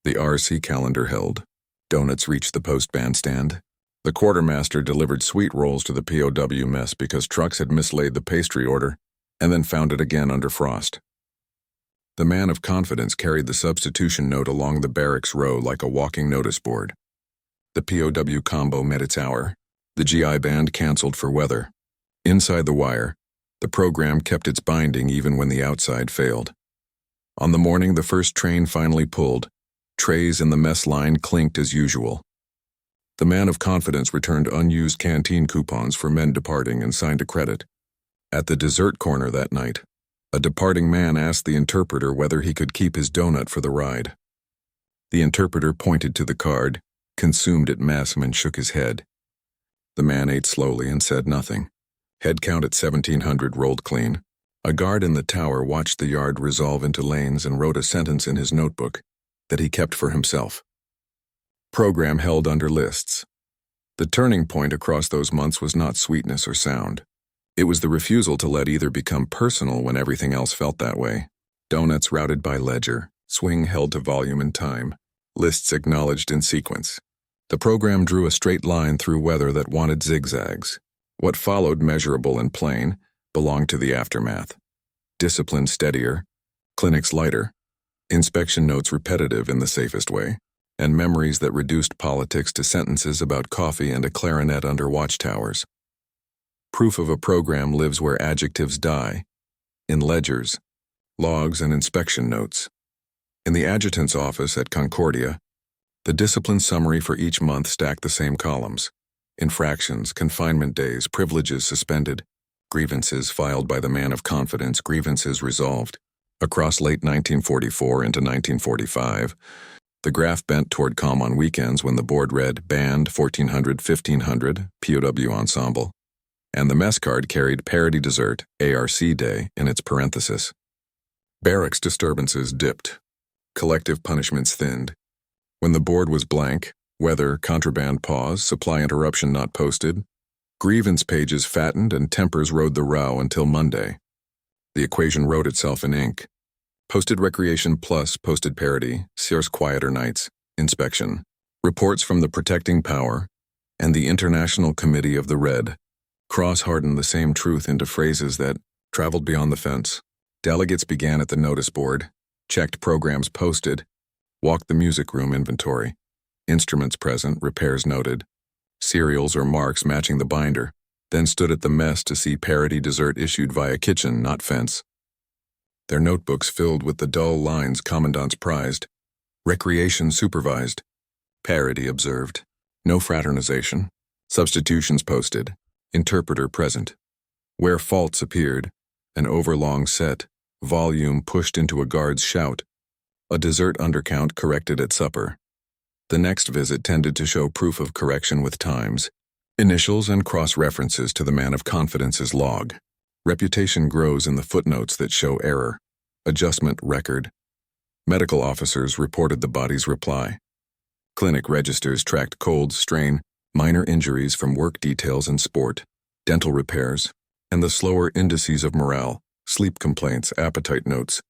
The RC calendar held. Donuts reached the post bandstand. The quartermaster delivered sweet rolls to the POW mess because trucks had mislaid the pastry order and then found it again under frost. The man of confidence carried the substitution note along the barracks row like a walking notice board. The POW combo met its hour. The GI band canceled for weather. Inside the wire, the program kept its binding even when the outside failed. On the morning the first train finally pulled, trays in the mess line clinked as usual. The man of confidence returned unused canteen coupons for men departing and signed a credit. At the dessert corner that night, a departing man asked the interpreter whether he could keep his donut for the ride. The interpreter pointed to the card, consumed at mess, and shook his head. The man ate slowly and said nothing. Headcount at 1700 rolled clean. A guard in the tower watched the yard resolve into lanes and wrote a sentence in his notebook that he kept for himself. Program held under lists. The turning point across those months was not sweetness or sound. It was the refusal to let either become personal when everything else felt that way. Donuts routed by ledger, swing held to volume and time, lists acknowledged in sequence. The program drew a straight line through weather that wanted zigzags. What followed, measurable and plain, belonged to the aftermath. Discipline steadier, clinics lighter, inspection notes repetitive in the safest way, and memories that reduced politics to sentences about coffee and a clarinet under watchtowers. Proof of a program lives where adjectives die, in ledgers, logs, and inspection notes. In the adjutant's office at Concordia, the discipline summary for each month stacked the same columns. Infractions, confinement days, privileges suspended, grievances filed by the man of confidence, grievances resolved. Across late 1944 into 1945, the graph bent toward calm on weekends when the board read Band 1400, 1500, POW Ensemble, and the mess card carried Parity Dessert, ARC Day, in its parenthesis. Barracks disturbances dipped. Collective punishments thinned. When the board was blank, weather, contraband pause, supply interruption not posted, grievance pages fattened and tempers rode the row until Monday. The equation wrote itself in ink. Posted recreation plus posted parity, Sears quieter nights, inspection, reports from the protecting power, and the International Committee of the Red. Cross-hardened the same truth into phrases that traveled beyond the fence. Delegates began at the notice board, checked programs posted, walked the music room inventory, instruments present, repairs noted, serials or marks matching the binder, then stood at the mess to see Parity dessert issued via kitchen, not fence. Their notebooks filled with the dull lines commandants prized. Recreation supervised. Parity observed. No fraternization. Substitutions posted. Interpreter present. Where faults appeared, an overlong set, volume pushed into a guard's shout, a dessert undercount corrected at supper. The next visit tended to show proof of correction with times, initials and cross-references to the man of confidence's log. Reputation grows in the footnotes that show error. Adjustment record. Medical officers reported the body's reply. Clinic registers tracked colds, strain, minor injuries from work details and sport, dental repairs, and the slower indices of morale, sleep complaints, appetite notes,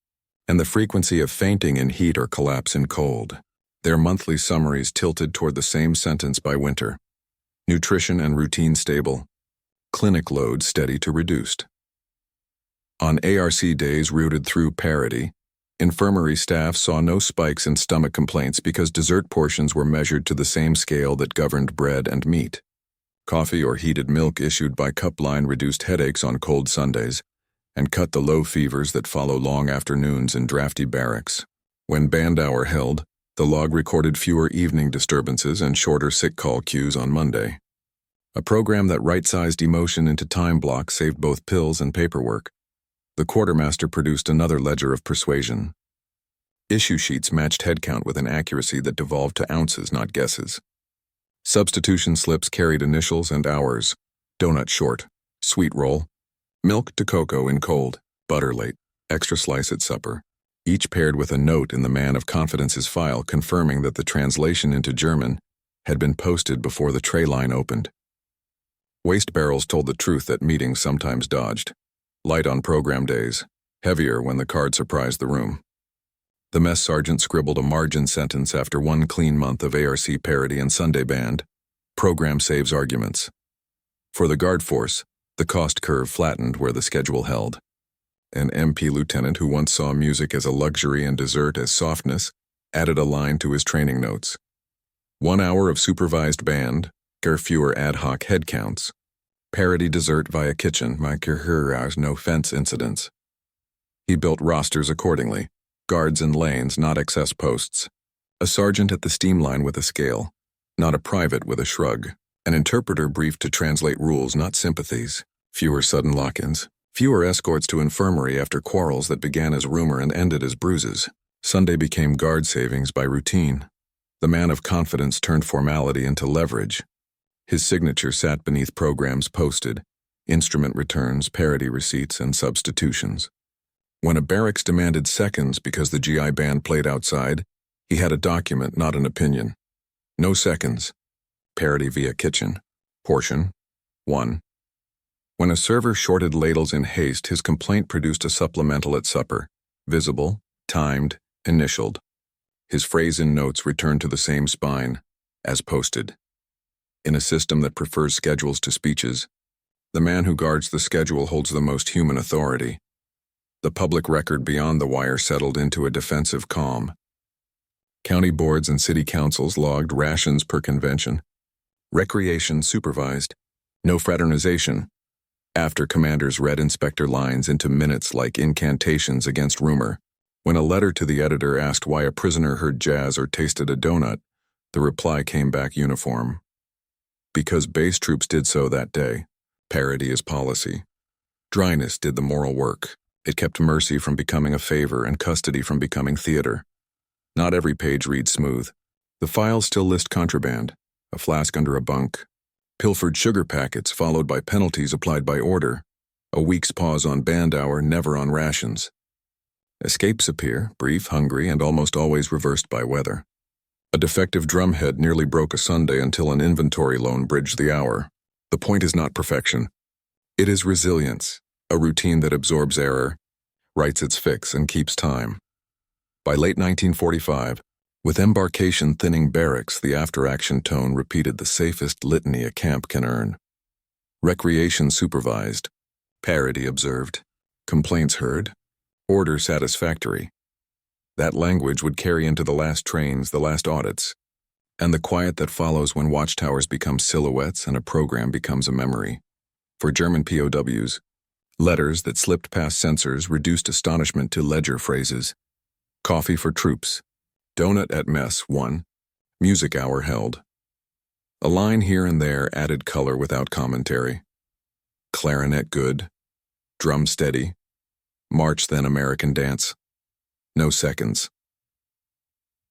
and the frequency of fainting in heat or collapse in cold. Their monthly summaries tilted toward the same sentence by winter. Nutrition and routine stable. Clinic load steady to reduced. On ARC days routed through Parity, infirmary staff saw no spikes in stomach complaints because dessert portions were measured to the same scale that governed bread and meat. Coffee or heated milk issued by cup line reduced headaches on cold Sundays and cut the low fevers that follow long afternoons in drafty barracks. When band hour held, the log recorded fewer evening disturbances and shorter sick call queues on Monday. A program that right-sized emotion into time blocks saved both pills and paperwork. The quartermaster produced another ledger of persuasion. Issue sheets matched headcount with an accuracy that devolved to ounces, not guesses. Substitution slips carried initials and hours. Donut short, sweet roll, milk to cocoa in cold, butter late, extra slice at supper. Each paired with a note in the man of confidence's file confirming that the translation into German had been posted before the tray line opened. Waste barrels told the truth that meetings sometimes dodged. Light on program days, heavier when the card surprised the room. The mess sergeant scribbled a margin sentence after one clean month of ARC parody and Sunday band. Program saves arguments. For the guard force, the cost curve flattened where the schedule held. An MP lieutenant who once saw music as a luxury and dessert as softness added a line to his training notes. 1 hour of supervised band, fewer ad hoc head counts. Parity dessert via kitchen, no fence incidents. He built rosters accordingly, guards in lanes, not excess posts. A sergeant at the steam line with a scale, not a private with a shrug. An interpreter briefed to translate rules, not sympathies. Fewer sudden lock-ins. Fewer escorts to infirmary after quarrels that began as rumor and ended as bruises. Sunday became guard savings by routine. The man of confidence turned formality into leverage. His signature sat beneath programs posted, instrument returns, parity receipts, and substitutions. When a barracks demanded seconds because the GI band played outside, he had a document, not an opinion. No seconds. Parity via kitchen. Portion. 1. When a server shorted ladles in haste, his complaint produced a supplemental at supper, visible, timed, initialed. His phrase in notes returned to the same spine, as posted. In a system that prefers schedules to speeches, the man who guards the schedule holds the most human authority. The public record beyond the wire settled into a defensive calm. County boards and city councils logged rations per convention. Recreation supervised. No fraternization. After commanders read inspector lines into minutes like incantations against rumor. When a letter to the editor asked why a prisoner heard jazz or tasted a donut, the reply came back uniform. Because base troops did so that day. Parity is policy. Dryness did the moral work. It kept mercy from becoming a favor and custody from becoming theater. Not every page reads smooth. The files still list contraband, a flask under a bunk, pilfered sugar packets followed by penalties applied by order, a week's pause on band hour, never on rations. Escapes appear, brief, hungry, and almost always reversed by weather. A defective drumhead nearly broke a Sunday until an inventory loan bridged the hour. The point is not perfection. It is resilience, a routine that absorbs error, writes its fix, and keeps time. By late 1945, with embarkation thinning barracks, the after-action tone repeated the safest litany a camp can earn. Recreation supervised. Parity observed. Complaints heard. Order satisfactory. That language would carry into the last trains, the last audits, and the quiet that follows when watchtowers become silhouettes and a program becomes a memory. For German POWs, letters that slipped past censors reduced astonishment to ledger phrases. Coffee for troops. Donut at mess, 1. Music hour held. A line here and there added color without commentary. Clarinet good, Drum steady. March then American dance. No seconds.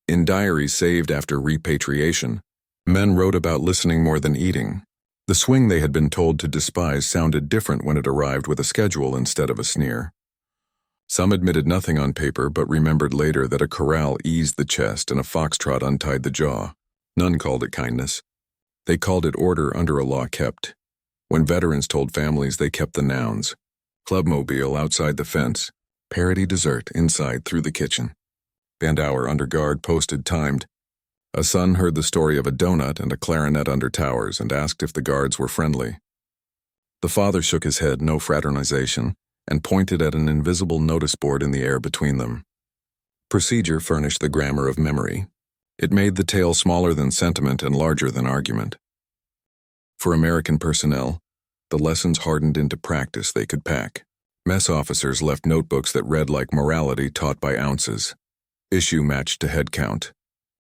In diaries saved after repatriation, men wrote about listening more than eating. The swing they had been told to despise sounded different when it arrived with a schedule instead of a sneer. Some admitted nothing on paper but remembered later that a chorale eased the chest and a foxtrot untied the jaw. None called it kindness. They called it order under a law kept. When veterans told families, they kept the nouns. Clubmobile outside the fence. Parity dessert inside through the kitchen. Band hour under guard posted timed. A son heard the story of a donut and a clarinet under towers and asked if the guards were friendly. The father shook his head, no fraternization, and pointed at an invisible notice board in the air between them. Procedure furnished the grammar of memory. It made the tale smaller than sentiment and larger than argument. For American personnel, the lessons hardened into practice they could pack. Mess officers left notebooks that read like morality taught by ounces. Issue matched to headcount.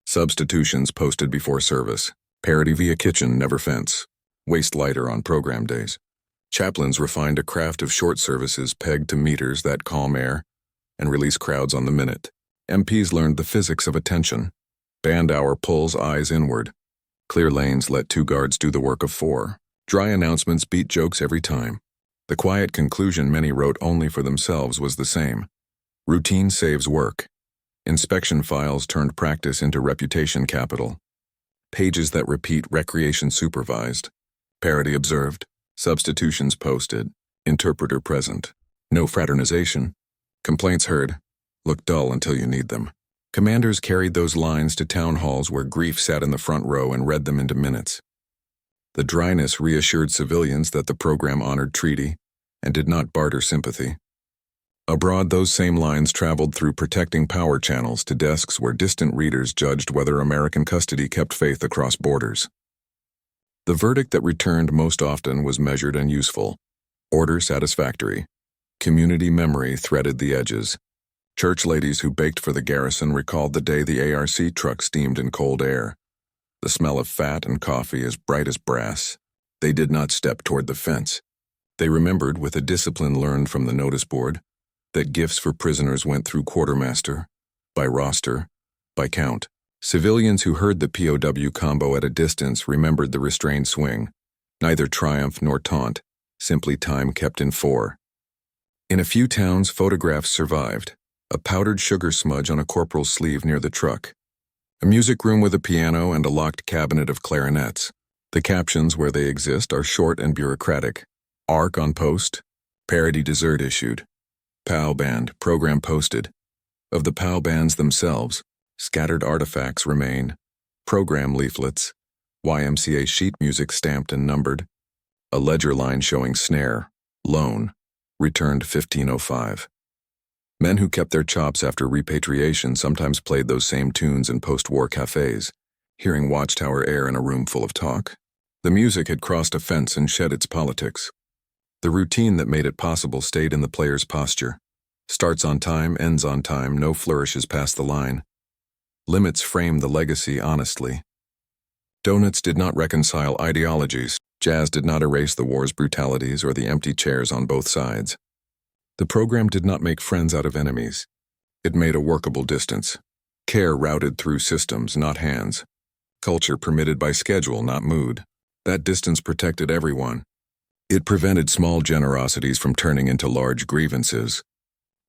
Substitutions posted before service. Parity via kitchen, never fence. Waste lighter on program days. Chaplains refined a craft of short services pegged to meters that calm air and release crowds on the minute. MPs learned the physics of attention. Band hour pulls eyes inward. Clear lanes let 2 guards do the work of 4. Dry announcements beat jokes every time. The quiet conclusion many wrote only for themselves was the same. Routine saves work. Inspection files turned practice into reputation capital. Pages that repeat recreation supervised. Parity observed. Substitutions posted. Interpreter present. No fraternization. Complaints heard. Look dull until you need them. Commanders carried those lines to town halls where grief sat in the front row and read them into minutes. The dryness reassured civilians that the program honored treaty and did not barter sympathy. Abroad, those same lines traveled through protecting power channels to desks where distant readers judged whether American custody kept faith across borders. The verdict that returned most often was measured and useful. Order satisfactory. Community memory threaded the edges. Church ladies who baked for the garrison recalled the day the ARC truck steamed in cold air. The smell of fat and coffee as bright as brass. They did not step toward the fence. They remembered, with a discipline learned from the notice board, that gifts for prisoners went through quartermaster, by roster, by count. Civilians who heard the POW combo at a distance remembered the restrained swing. Neither triumph nor taunt, simply time kept in 4. In a few towns, photographs survived. A powdered sugar smudge on a corporal's sleeve near the truck. A music room with a piano and a locked cabinet of clarinets. The captions, where they exist, are short and bureaucratic. ARC on post. Parity dessert issued. POW band, program posted. Of the POW bands themselves, scattered artifacts remain. Program leaflets. YMCA sheet music stamped and numbered. A ledger line showing snare, loan, returned 1505. Men who kept their chops after repatriation sometimes played those same tunes in post-war cafes, hearing watchtower air in a room full of talk. The music had crossed a fence and shed its politics. The routine that made it possible stayed in the player's posture. Starts on time, ends on time, no flourishes past the line. Limits framed the legacy honestly. Donuts did not reconcile ideologies. Jazz did not erase the war's brutalities or the empty chairs on both sides. The program did not make friends out of enemies. It made a workable distance. Care routed through systems, not hands. Culture permitted by schedule, not mood. That distance protected everyone. It prevented small generosities from turning into large grievances.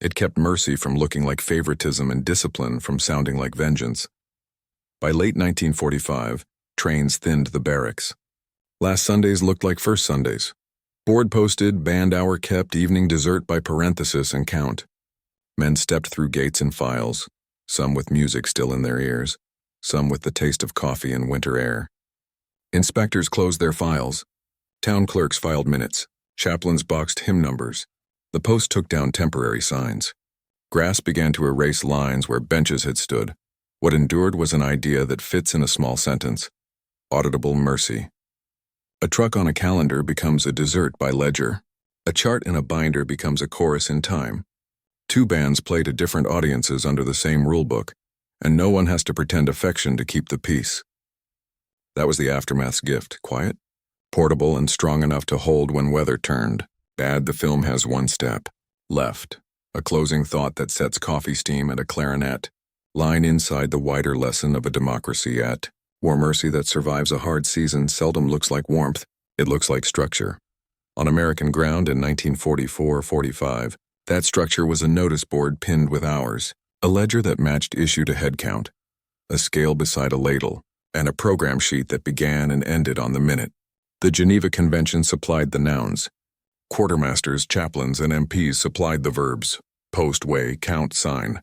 It kept mercy from looking like favoritism and discipline from sounding like vengeance. By late 1945, trains thinned the barracks. Last Sundays looked like first Sundays. Board posted, band hour kept, evening dessert by parenthesis and count. Men stepped through gates and files, some with music still in their ears, some with the taste of coffee and winter air. Inspectors closed their files. Town clerks filed minutes. Chaplains boxed hymn numbers. The post took down temporary signs. Grass began to erase lines where benches had stood. What endured was an idea that fits in a small sentence. Auditable mercy. A truck on a calendar becomes a dessert by ledger. A chart in a binder becomes a chorus in time. 2 bands play to different audiences under the same rulebook, and no one has to pretend affection to keep the peace. That was the aftermath's gift, quiet, portable, and strong enough to hold when weather turned. Bad, the film has one step. Left. A closing thought that sets coffee steam at a clarinet. Line inside the wider lesson of a democracy at war mercy that survives a hard season seldom looks like warmth, it looks like structure. On American ground in 1944-45, that structure was a notice board pinned with hours, a ledger that matched issue to headcount, a scale beside a ladle, and a program sheet that began and ended on the minute. The Geneva Convention supplied the nouns. Quartermasters, chaplains, and MPs supplied the verbs: post, weigh, count, sign.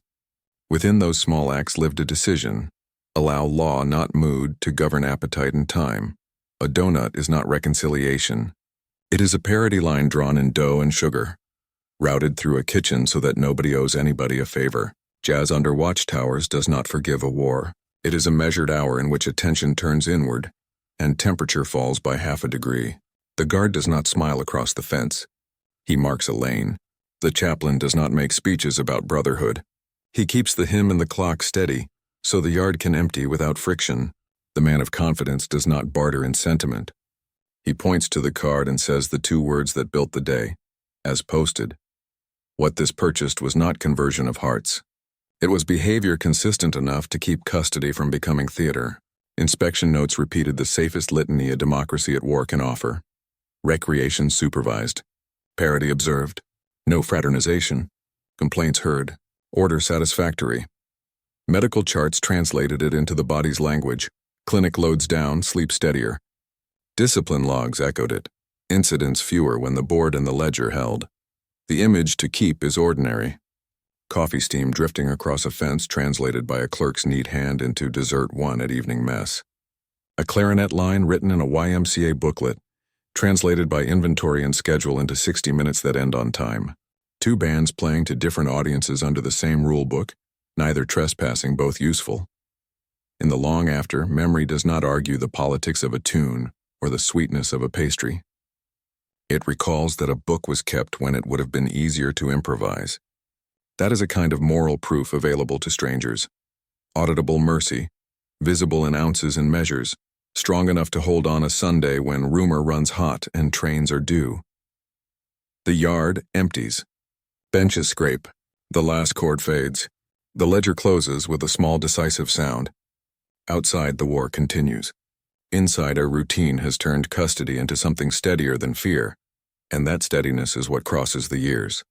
Within those small acts lived a decision: allow law, not mood, to govern appetite and time. A donut is not reconciliation. It is a parity line drawn in dough and sugar, routed through a kitchen so that nobody owes anybody a favor. Jazz under watchtowers does not forgive a war. It is a measured hour in which attention turns inward, and temperature falls by half a degree. The guard does not smile across the fence. He marks a lane. The chaplain does not make speeches about brotherhood. He keeps the hymn and the clock steady, so the yard can empty without friction. The man of confidence does not barter in sentiment. He points to the card and says the two words that built the day, as posted. What this purchased was not conversion of hearts. It was behavior consistent enough to keep custody from becoming theater. Inspection notes repeated the safest litany a democracy at war can offer. Recreation supervised. Parity observed. No fraternization. Complaints heard. Order satisfactory. Medical charts translated it into the body's language. Clinic loads down, sleep steadier. Discipline logs echoed it. Incidents fewer when the board and the ledger held. The image to keep is ordinary. Coffee steam drifting across a fence translated by a clerk's neat hand into dessert one at evening mess. A clarinet line written in a YMCA booklet, translated by inventory and schedule into 60 minutes that end on time. Two bands playing to different audiences under the same rule book, neither trespassing, both useful. In the long after, memory does not argue the politics of a tune or the sweetness of a pastry. It recalls that a book was kept when it would have been easier to improvise. That is a kind of moral proof available to strangers. Auditable mercy, visible in ounces and measures, strong enough to hold on a Sunday when rumor runs hot and trains are due. The yard empties. Benches scrape. The last chord fades. The ledger closes with a small decisive sound. Outside, the war continues. Inside, our routine has turned custody into something steadier than fear, and that steadiness is what crosses the years.